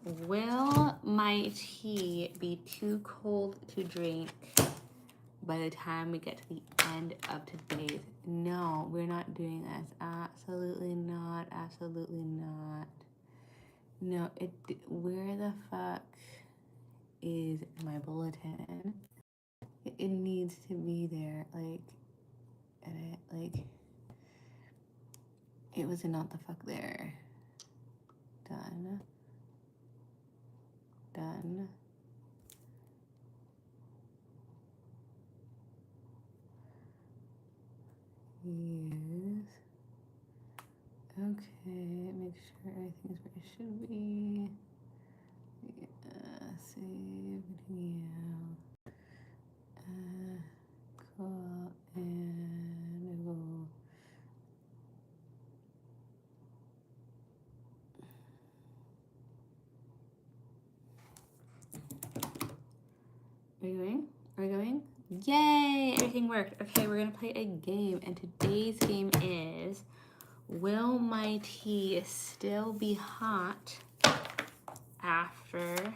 Will my tea be too cold to drink by the time we get to the end of today's? No, we're not doing this. Absolutely not. Absolutely not. No, where the fuck is my bulletin? It needs to be there. Like, edit, like, it was not the fuck there. Done. Done. Use. Okay, make sure everything's where it should be. Save video. Cool. And we'll. Are you going? Are you going? Yay! Everything worked. Okay, we're gonna play a game, and today's game is: will my tea still be hot after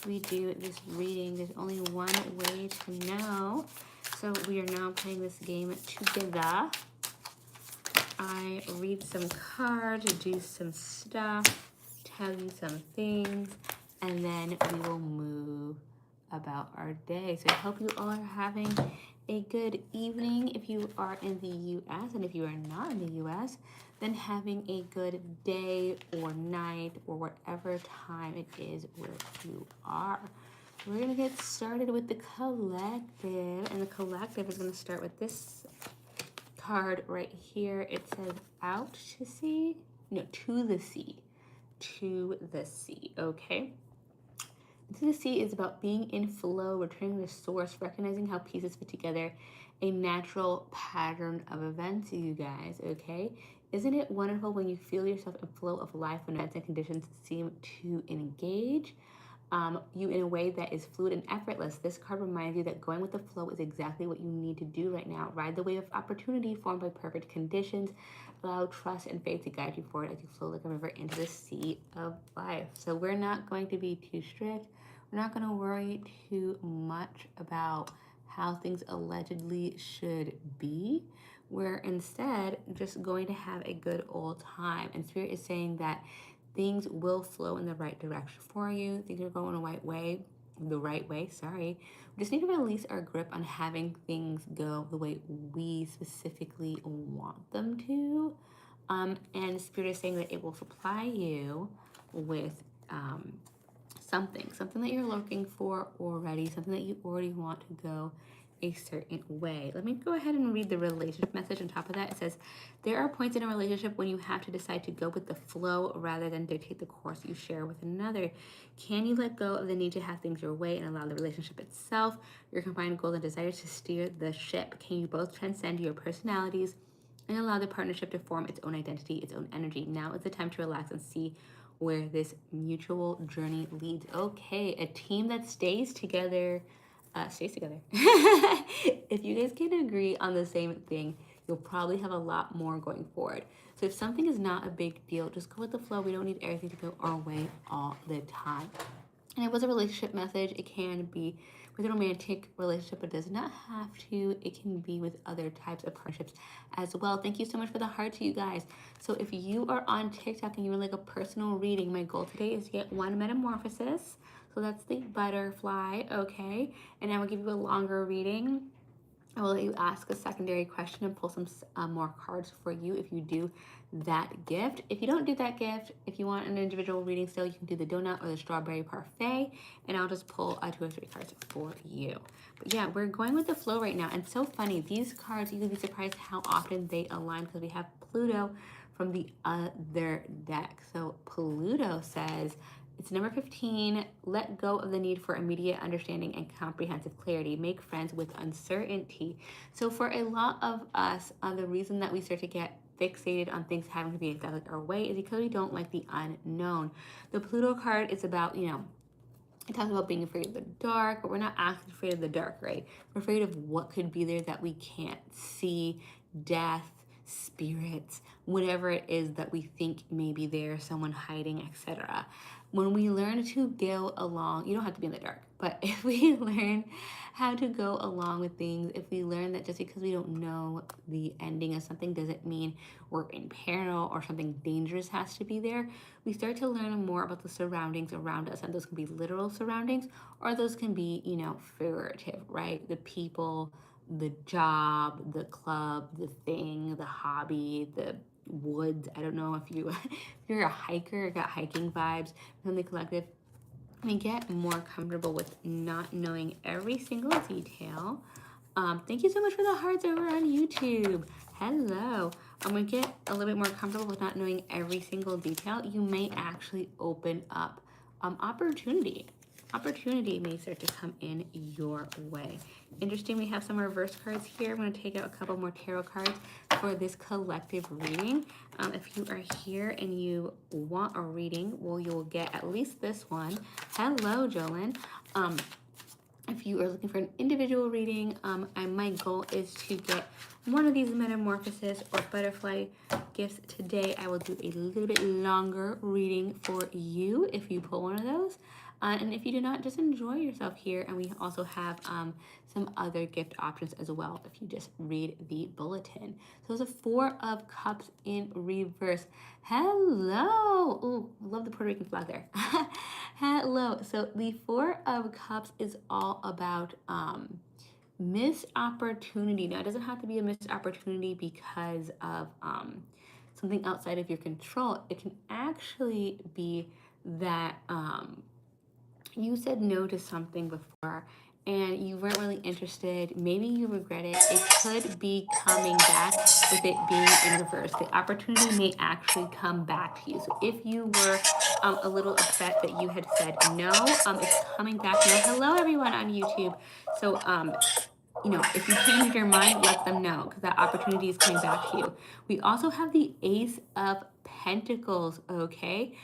we do this reading? There's only one way to know. So we are now playing this game together. I read some cards, do some stuff, tell you some things, and then we will move about our day. So I hope you all are having a good evening if you are in the US, and if you are not in the US, then having a good day or night or whatever time it is where you are. We're gonna get started with the collective, and the collective is gonna start with this card right here. It says out to sea, no, to the sea, to the sea, okay? To the sea is about being in flow, returning to the source, recognizing how pieces fit together, a natural pattern of events, you guys, okay? Isn't it wonderful when you feel yourself in flow of life when events and conditions seem to engage you in a way that is fluid and effortless? This card reminds you that going with the flow is exactly what you need to do right now. Ride the wave of opportunity formed by perfect conditions. Allow trust and faith to guide you forward as you flow like a river into the sea of life. So we're not going to be too strict. We're not going to worry too much about how things allegedly should be. We're instead just going to have a good old time. And Spirit is saying that things will flow in the right direction for you. Things are going the right way. We just need to release our grip on having things go the way we specifically want them to. And Spirit is saying that it will supply you with something that you're looking for already, something that you already want to go a certain way. Let me go ahead and read the relationship message on top of that. It says, there are points in a relationship when you have to decide to go with the flow rather than dictate the course you share with another. Can you let go of the need to have things your way and allow the relationship itself, your combined goals and desires, to steer the ship? Can you both transcend your personalities and allow the partnership to form its own identity, its own energy? Now is the time to relax and see where this mutual journey leads. Okay, a team that stays together. If you guys can agree on the same thing, you'll probably have a lot more going forward. So if something is not a big deal, just go with the flow. We don't need everything to go our way all the time. And it was a relationship message. It can be with a romantic relationship, but does not have to. It can be with other types of partnerships as well. Thank you so much for the heart to you guys. So if you are on TikTok and you would like a personal reading, my goal today is to get one metamorphosis. So that's the butterfly, okay? And I will give you a longer reading. I will let you ask a secondary question and pull some more cards for you if you do that gift. If you don't do that gift, if you want an individual reading still, you can do the donut or the strawberry parfait, and I'll just pull 2 or 3 cards for you. But yeah, we're going with the flow right now. And so funny, these cards, you can be surprised how often they align because we have Pluto from the other deck. So Pluto says, it's number 15. Let go of the need for immediate understanding and comprehensive clarity. Make friends with uncertainty. So for a lot of us, the reason that we start to get fixated on things having to be exactly our way is because we don't like the unknown. The Pluto card is about, it talks about being afraid of the dark, but we're not actually afraid of the dark, right? We're afraid of what could be there that we can't see, death, spirits, whatever it is that we think may be there, someone hiding, etc. When we learn to go along, you don't have to be in the dark, but if we learn how to go along with things, if we learn that just because we don't know the ending of something doesn't mean we're in peril or something dangerous has to be there, we start to learn more about the surroundings around us. And those can be literal surroundings or those can be, figurative, right? The people, the job, the club, the thing, the hobby, the woods. I don't know if if you're a hiker, got hiking vibes from the collective. We get more comfortable with not knowing every single detail. Thank you so much for the hearts over on YouTube. Hello. I'm going to get a little bit more comfortable with not knowing every single detail. You may actually open up opportunity. Opportunity may start to come in your way. Interesting, we have some reverse cards here. I'm going to take out a couple more tarot cards for this collective reading. If you are here and you want a reading, well, you'll get at least this one. Hello, Jolyn. If you are looking for an individual reading, my goal is to get one of these metamorphosis or butterfly gifts today. I will do a little bit longer reading for you if you pull one of those. And if you do not, just enjoy yourself here. And we also have some other gift options as well if you just read the bulletin. So there's a 4 of Cups in reverse. Hello. Ooh, I love the Puerto Rican flag there. Hello. So the 4 of Cups is all about missed opportunity. Now, it doesn't have to be a missed opportunity because of something outside of your control. It can actually be that you said no to something before and you weren't really interested. Maybe you regret it. It could be coming back with it being in reverse. The opportunity may actually come back to you. So if you were a little upset that you had said no, it's coming back now. Hello, everyone on YouTube. So, if you change your mind, let them know because that opportunity is coming back to you. We also have the Ace of Pentacles, okay?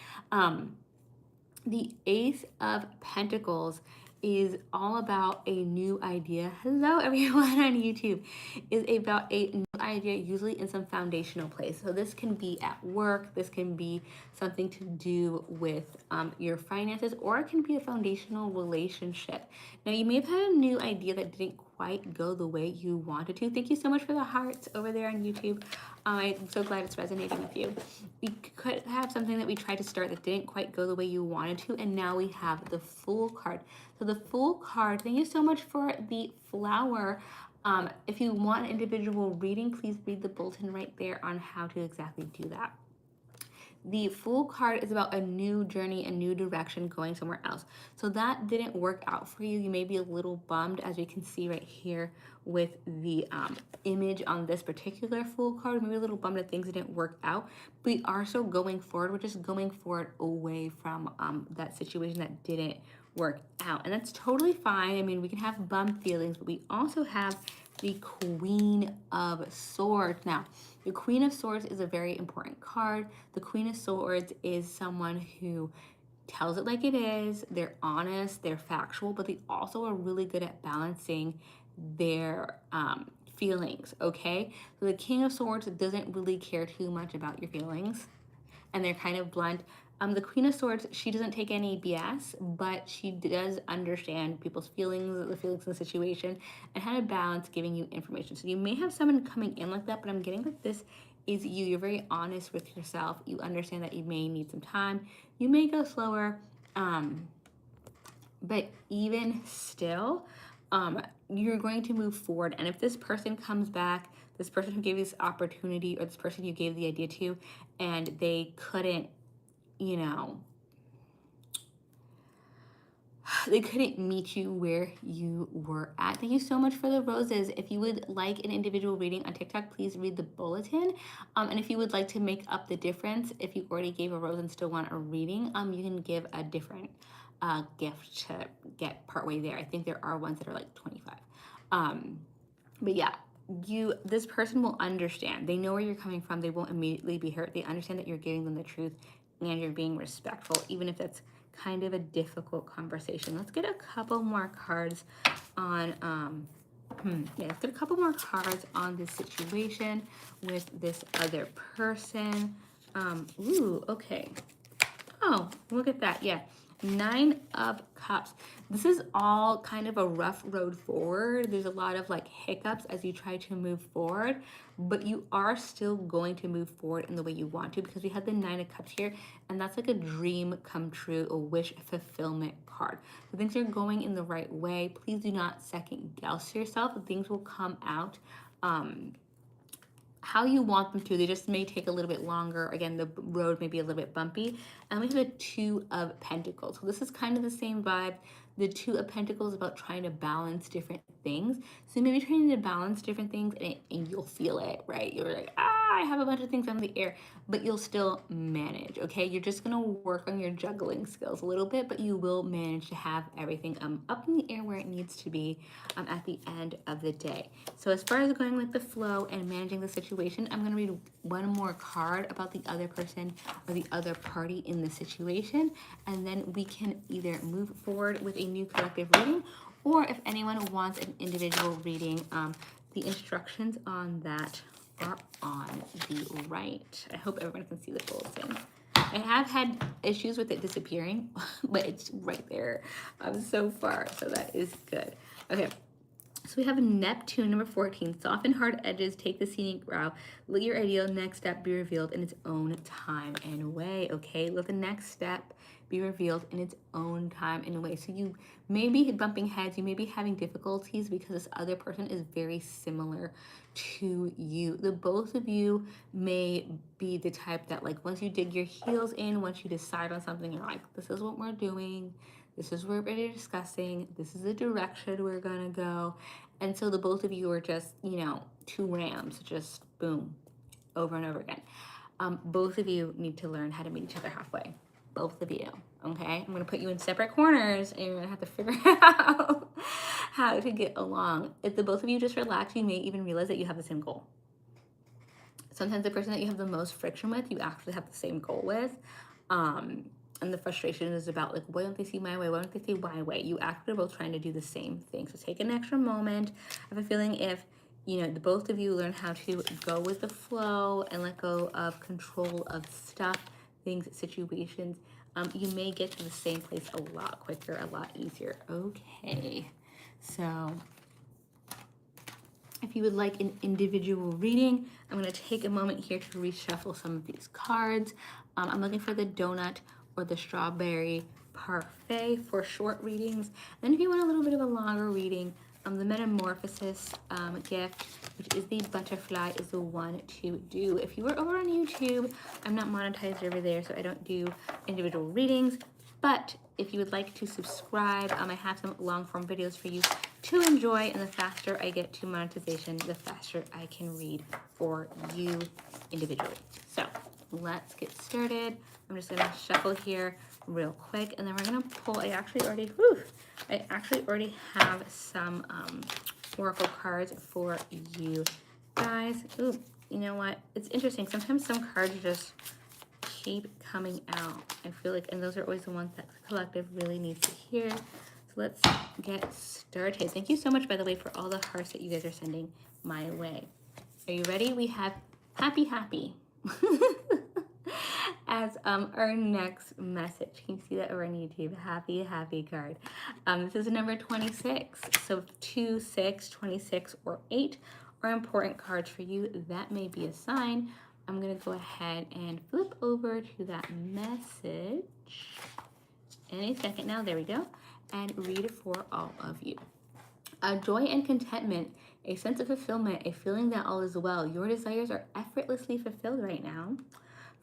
The Ace of Pentacles is all about a new idea. Hello, everyone on YouTube. Is about a new idea, usually in some foundational place. So this can be at work. This can be something to do with your finances, or it can be a foundational relationship. Now, you may have had a new idea that didn't quite go the way you wanted to. Thank you so much for the hearts over there on YouTube. I'm so glad it's resonating with you. We could have something that we tried to start that didn't quite go the way you wanted to, and now we have the Fool card. So the Fool card, thank you so much for the flower. If you want an individual reading, please read the bulletin right there on how to exactly do that. The Fool card is about a new journey, a new direction, going somewhere else. So that didn't work out for you. You may be a little bummed, as we can see right here with the image on this particular Fool card. Maybe a little bummed that things didn't work out. But we are still going forward. We're just going forward away from that situation that didn't work out. And that's totally fine. I mean, we can have bummed feelings, but we also have the Queen of Swords. Now, the Queen of Swords is a very important card. The Queen of Swords is someone who tells it like it is. They're honest, they're factual, but they also are really good at balancing their feelings, okay? So the King of Swords doesn't really care too much about your feelings, and they're kind of blunt. The Queen of Swords, she doesn't take any BS, but she does understand people's feelings, the feelings of the situation, and how to balance giving you information. So you may have someone coming in like that, but I'm getting that this is you. You're very honest with yourself. You understand that you may need some time. You may go slower, but even still, you're going to move forward. And if this person comes back, this person who gave you this opportunity, or this person you gave the idea to, and they couldn't, they couldn't meet you where you were at. Thank you so much for the roses. If you would like an individual reading on TikTok, please read the bulletin. And if you would like to make up the difference, if you already gave a rose and still want a reading, you can give a different gift to get partway there. I think there are ones that are like 25. But yeah, this person will understand. They know where you're coming from. They won't immediately be hurt. They understand that you're giving them the truth and you're being respectful, even if that's kind of a difficult conversation. Let's get a couple more cards on Yeah, let's get a couple more cards on this situation with this other person. Ooh, okay. Oh, look at that. Yeah. 9 of Cups. This is all kind of a rough road forward. There's a lot of like hiccups as you try to move forward, but you are still going to move forward in the way you want to because we have the 9 of Cups here, and that's like a dream come true, a wish fulfillment card. So things are going in the right way. Please do not second guess yourself. Things will come out. How you want them to. They just may take a little bit longer. Again, the road may be a little bit bumpy. And we have a 2 of Pentacles. So this is kind of the same vibe. The 2 of Pentacles is about trying to balance different things. So maybe trying to balance different things and you'll feel it, right? You're like, I have a bunch of things on the air, but you'll still manage, okay? You're just gonna work on your juggling skills a little bit, but you will manage to have everything up in the air where it needs to be at the end of the day. So as far as going with the flow and managing the situation, I'm gonna read one more card about the other person or the other party in the situation, and then we can either move forward with a new collective reading, or if anyone wants an individual reading, the instructions on that are on the right. I hope everyone can see the full thing. I have had issues with it disappearing, but it's right there so far, so that is good. Okay. So we have Neptune, number 14. Soften hard edges, take the scenic route. Let your ideal next step be revealed in its own time and way, okay? Let the next step be revealed in its own time and way. So you may be bumping heads, you may be having difficulties because this other person is very similar to you. The both of you may be the type that like once you dig your heels in, once you decide on something, you're like, this is what we're doing. This is what we're discussing. This is the direction we're gonna go. And so the both of you are just, 2 rams, just boom, over and over again. Both of you need to learn how to meet each other halfway. Both of you, okay? I'm gonna put you in separate corners and you're gonna have to figure out how to get along. If the both of you just relax, you may even realize that you have the same goal. Sometimes the person that you have the most friction with, you actually have the same goal with. And the frustration is about like, why don't they see my way? Why don't they see my way? You actually are both trying to do the same thing. So take an extra moment. I have a feeling if, the both of you learn how to go with the flow and let go of control of stuff, things, situations, you may get to the same place a lot quicker, a lot easier. Okay, so if you would like an individual reading, I'm going to take a moment here to reshuffle some of these cards. I'm looking for the donut or the strawberry parfait for short readings. Then if you want a little bit of a longer reading, the Metamorphosis gift, which is the butterfly, is the one to do. If you were over on YouTube, I'm not monetized over there, so I don't do individual readings. But if you would like to subscribe, I have some long form videos for you to enjoy, and the faster I get to monetization, the faster I can read for you individually. So let's get started. I'm just gonna shuffle here real quick, and then we're gonna pull. I actually already have some oracle cards for you guys. Ooh, you know what? It's interesting. Sometimes some cards just keep coming out. I feel like, and those are always the ones that the collective really needs to hear. So let's get started. Thank you so much, by the way, for all the hearts that you guys are sending my way. Are you ready? We have happy as our next message. Can you see that over on YouTube? Happy card. This is number 26. So 2, 6, 26, or 8 are important cards for you. That may be a sign. I'm going to go ahead and flip over to that message any second now. There we go. And read it for all of you. Joy and contentment, a sense of fulfillment, a feeling that all is well. Your desires are effortlessly fulfilled right now.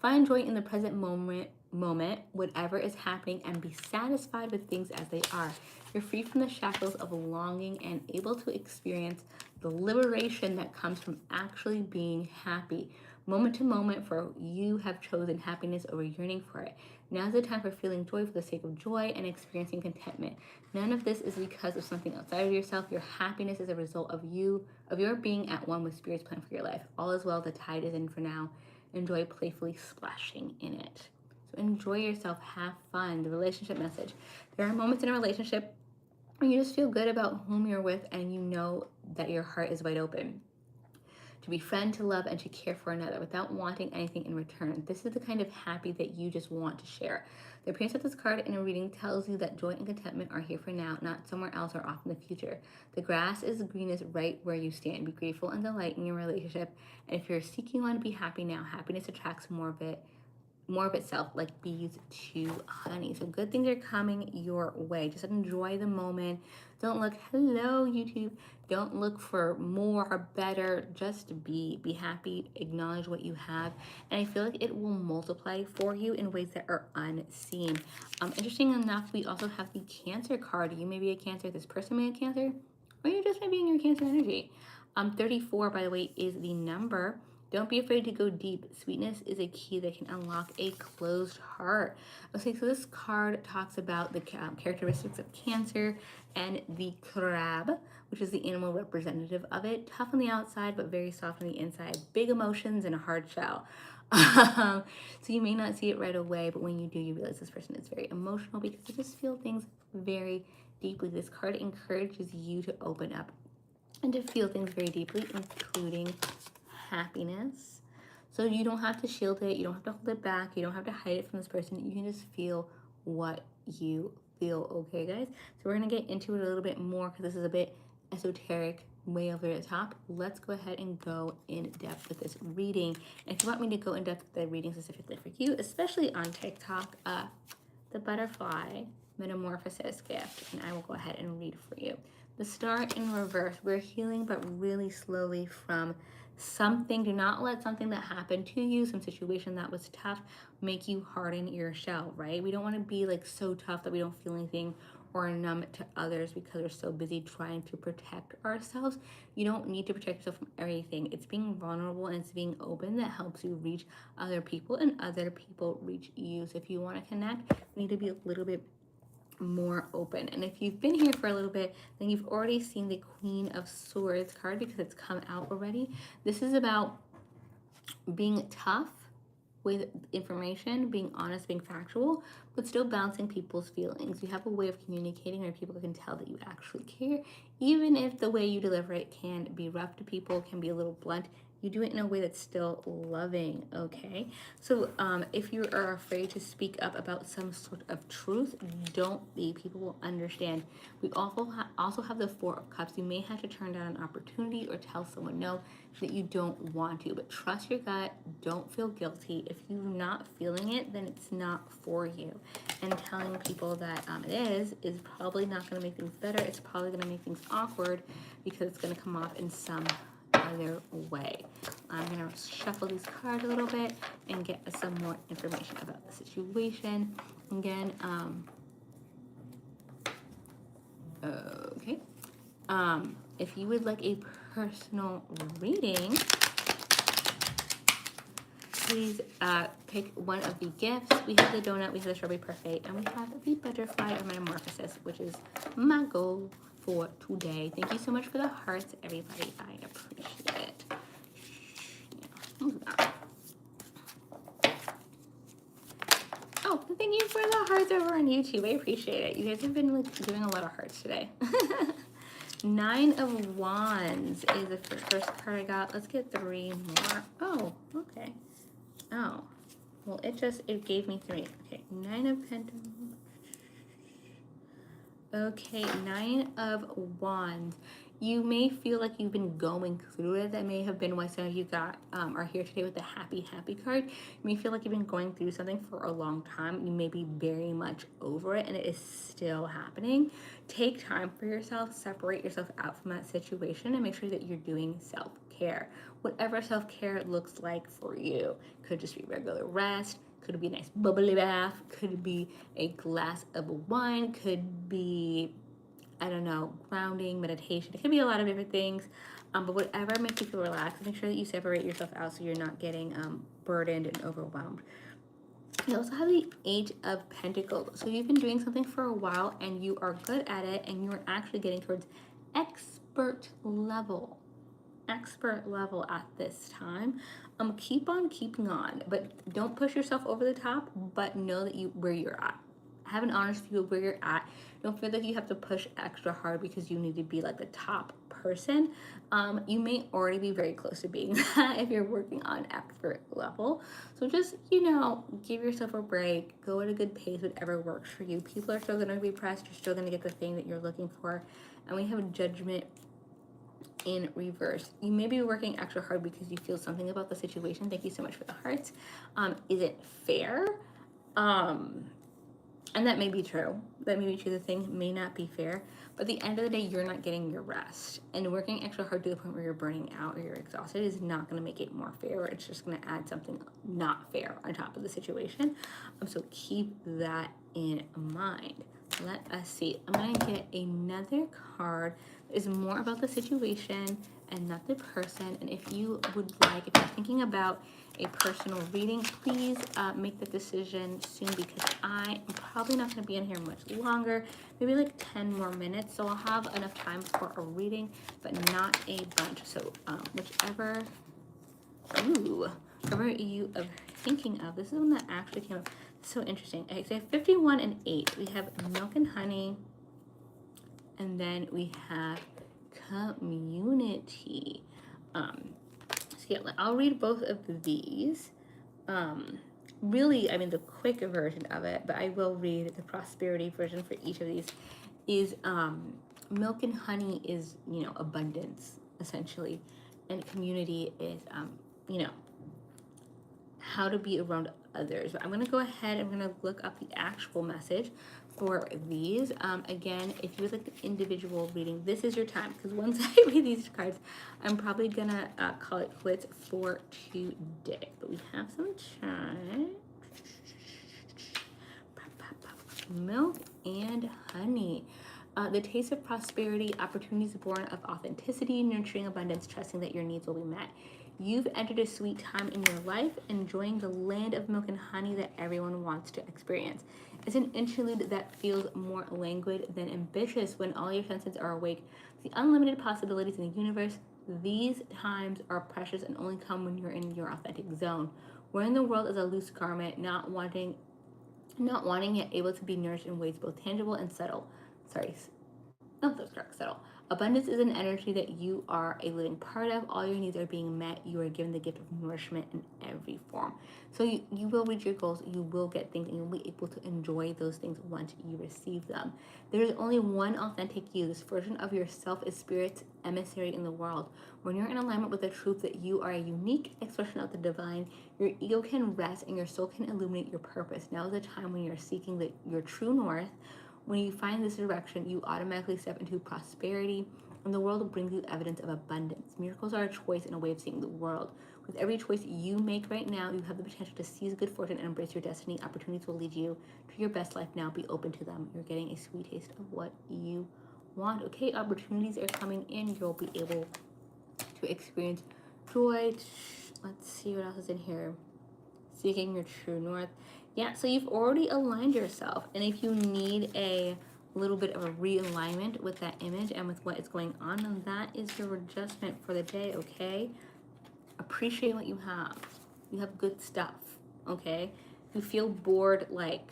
Find joy in the present moment, whatever is happening, and be satisfied with things as they are. You're free from the shackles of longing and able to experience the liberation that comes from actually being happy. Moment to moment, for you have chosen happiness over yearning for it. Now's the time for feeling joy for the sake of joy and experiencing contentment. None of this is because of something outside of yourself. Your happiness is a result of your being at one with Spirit's plan for your life. All is well, the tide is in for now. Enjoy playfully splashing in it. So enjoy yourself, have fun. The relationship message. There are moments in a relationship or you just feel good about whom you're with and you know that your heart is wide open to befriend, to love, and to care for another without wanting anything in return. This is the kind of happy that you just want to share. The appearance of this card in a reading tells you that joy and contentment are here for now, not somewhere else or off in the future. The grass is greenest right where you stand. Be grateful and delight in your relationship. And if you're seeking one, be happy now. Happiness attracts more of itself, like bees to honey. So good things are coming your way. Just enjoy the moment. Don't look, hello YouTube. Don't look for more or better. Just be happy. Acknowledge what you have, and I feel like it will multiply for you in ways that are unseen. Interesting enough, we also have the Cancer card. You may be a Cancer. This person may be a Cancer, or you just may be in your Cancer energy. 34, by the way, is the number. Don't be afraid to go deep. Sweetness is a key that can unlock a closed heart. Okay, so this card talks about the characteristics of Cancer and the crab, which is the animal representative of it. Tough on the outside, but very soft on the inside. Big emotions and a hard shell. So you may not see it right away, but when you do, you realize this person is very emotional because they just feel things very deeply. This card encourages you to open up and to feel things very deeply, including happiness. So you don't have to shield it, you don't have to hold it back, you don't have to hide it from this person. You can just feel what you feel, okay, guys? So we're gonna get into it a little bit more because this is a bit esoteric, way over the top. Let's go ahead and go in depth with this reading. And if you want me to go in depth with the reading specifically for you, especially on TikTok, the butterfly metamorphosis gift, and I will go ahead and read for you. The star in reverse. We're healing, but really slowly from something. Do not let something that happened to you, some situation that was tough, make you harden your shell, right? We don't want to be like so tough that we don't feel anything or numb to others because we're so busy trying to protect ourselves. You don't need to protect yourself from everything. It's being vulnerable and it's being open that helps you reach other people and other people reach you. So if you want to connect, you need to be a little bit more open. And if you've been here for a little bit, then you've already seen the Queen of Swords card because it's come out already. This is about being tough with information, being honest, being factual, but still balancing people's feelings. You have a way of communicating where people can tell that you actually care, even if the way you deliver it can be rough to people, can be a little blunt. You do it in a way that's still loving, okay? So if you are afraid to speak up about some sort of truth, don't be. People will understand. We also have the Four of Cups. You may have to turn down an opportunity or tell someone no that you don't want to, but trust your gut. Don't feel guilty. If you're not feeling it, then it's not for you. And telling people that it is probably not going to make things better. It's probably going to make things awkward because it's going to come off in some other way. I'm going to shuffle these cards a little bit and get some more information about the situation. Again, okay. If you would like a personal reading, please pick one of the gifts. We have the donut, we have the strawberry parfait, and we have the butterfly or metamorphosis, which is my goal for today. Thank you so much for the hearts, everybody. I appreciate it. Oh, thank you for the hearts over on YouTube. I appreciate it. You guys have been like doing a lot of hearts today. 9 of Wands is the first card I got. Let's get 3 more. Oh, okay. Oh, well, it gave me 3. Okay, 9 of Pentacles. Okay, 9 of Wands. You may feel like you've been going through it. That may have been why some of you are here today with the happy card. You may feel like you've been going through something for a long time. You may be very much over it and it is still happening. Take time for yourself, separate yourself out from that situation and make sure that you're doing self-care. Whatever self-care looks like for you. Could just be regular rest, could be a nice bubbly bath, could be a glass of wine, could be, I don't know, grounding, meditation. It could be a lot of different things, but whatever makes you feel relaxed, make sure that you separate yourself out so you're not getting burdened and overwhelmed. You also have the 8 of Pentacles. So you've been doing something for a while and you are good at it and you're actually getting towards expert level at this time. Keep on keeping on, but don't push yourself over the top, but know that where you're at. have an honest view of where you're at. Don't feel like you have to push extra hard because you need to be like the top person. You may already be very close to being that if you're working on expert level. So just, give yourself a break, go at a good pace, whatever works for you. People are still going to be pressed. You're still going to get the thing that you're looking for. And we have a judgment in reverse. You may be working extra hard because you feel something about the situation. Thank you so much for the hearts. Is it fair? And that may be true. That may be true. The thing may not be fair. But at the end of the day, you're not getting your rest. And working extra hard to the point where you're burning out or you're exhausted is not going to make it more fair. It's just going to add something not fair on top of the situation. So keep that in mind. Let us see. I'm going to get another card that is more about the situation and not the person. And if you would like, if you're thinking about a personal reading, please make the decision soon because I am probably not going to be in here much longer, maybe like 10 more minutes. So I'll have enough time for a reading, but not a bunch. So whatever you are thinking of, this is one that actually came up. So interesting. Okay, so I have 51 and 8. We have milk and honey, and then we have community. So yeah, I'll read both of these. Really, I mean, the quick version of it, but I will read the prosperity version for each of these. Is milk and honey is, abundance, essentially. And community is, how to be around others. But I'm going to go ahead, I'm going to look up the actual message for these. Again, if you would like the individual reading, this is your time, because once I read these cards, I'm probably going to call it quits for today. But we have some time. Milk and honey. The taste of prosperity, opportunities born of authenticity, nurturing abundance, trusting that your needs will be met. You've entered a sweet time in your life, enjoying the land of milk and honey that everyone wants to experience. It's an interlude that feels more languid than ambitious when all your senses are awake. The unlimited possibilities in the universe, these times are precious and only come when you're in your authentic zone. Wearing the world as a loose garment, not wanting yet able to be nourished in ways both tangible and subtle. Subtle. Abundance is an energy that you are a living part of. All your needs are being met. You are given the gift of nourishment in every form. So you will reach your goals. You will get things, and you'll be able to enjoy those things once you receive them. There is only one authentic you. This version of yourself is spirit's emissary in the world. When you're in alignment with the truth that you are a unique expression of the divine, your ego can rest and your soul can illuminate your purpose. Now is the time when you're seeking your true north. When you find this direction, you automatically step into prosperity, and the world will bring you evidence of abundance. Miracles are a choice and a way of seeing the world. With every choice you make right now, you have the potential to seize good fortune and embrace your destiny. Opportunities will lead you to your best life now. Be open to them. You're getting a sweet taste of what you want. Okay, opportunities are coming in. You'll be able to experience joy. Let's see what else is in here. Seeking your true north. Yeah, so you've already aligned yourself. And if you need a little bit of a realignment with that image and with what is going on, and that is your adjustment for the day, okay? Appreciate what you have. You have good stuff, okay? You feel bored, like,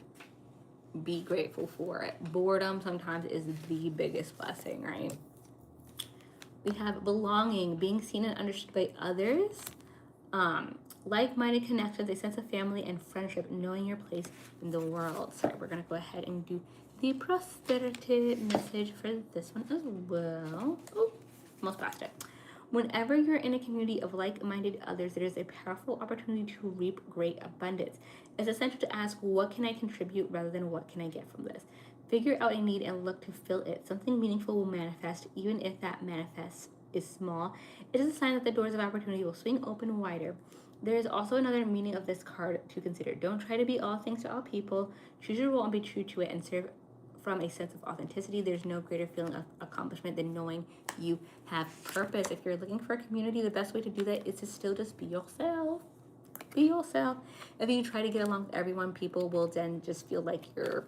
be grateful for it. Boredom sometimes is the biggest blessing, right? We have belonging, being seen and understood by others. Like-minded connections, a sense of family and friendship, knowing your place in the world. So we're going to go ahead and do the prosperity message for this one as well. Oh, almost passed it. Whenever you're in a community of like-minded others, there is a powerful opportunity to reap great abundance. It's essential to ask, what can I contribute rather than what can I get from this? Figure out a need and look to fill it. Something meaningful will manifest, even if that manifest is small. It is a sign that the doors of opportunity will swing open wider. There is also another meaning of this card to consider. Don't try to be all things to all people. Choose your role and be true to it and serve from a sense of authenticity. There's no greater feeling of accomplishment than knowing you have purpose. If you're looking for a community, the best way to do that is to still just be yourself. Be yourself. If you try to get along with everyone, people will then just feel like you're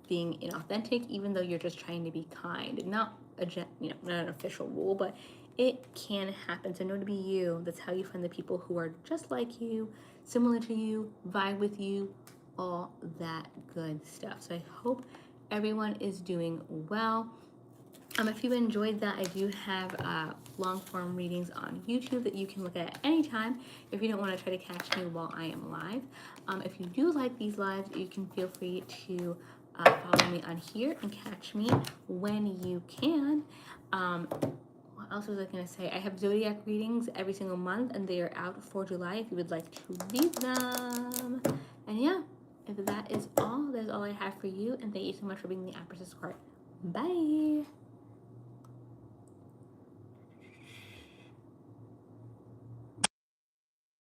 being inauthentic, even though you're just trying to be kind. Not not an official rule, but it can happen. So know to be you. That's how you find the people who are just like you, similar to you, vibe with you, all that good stuff. So I hope everyone is doing well. If you enjoyed that, I do have long form readings on YouTube that you can look at any time if you don't want to try to catch me while I am live. If you do like these lives, you can feel free to follow me on here and catch me when you can. What else was I going to say? I have zodiac readings every single month, and they are out for July if you would like to read them. And yeah, if that is all, that's all I have for you. And thank you so much for being the Empress's Court. Bye.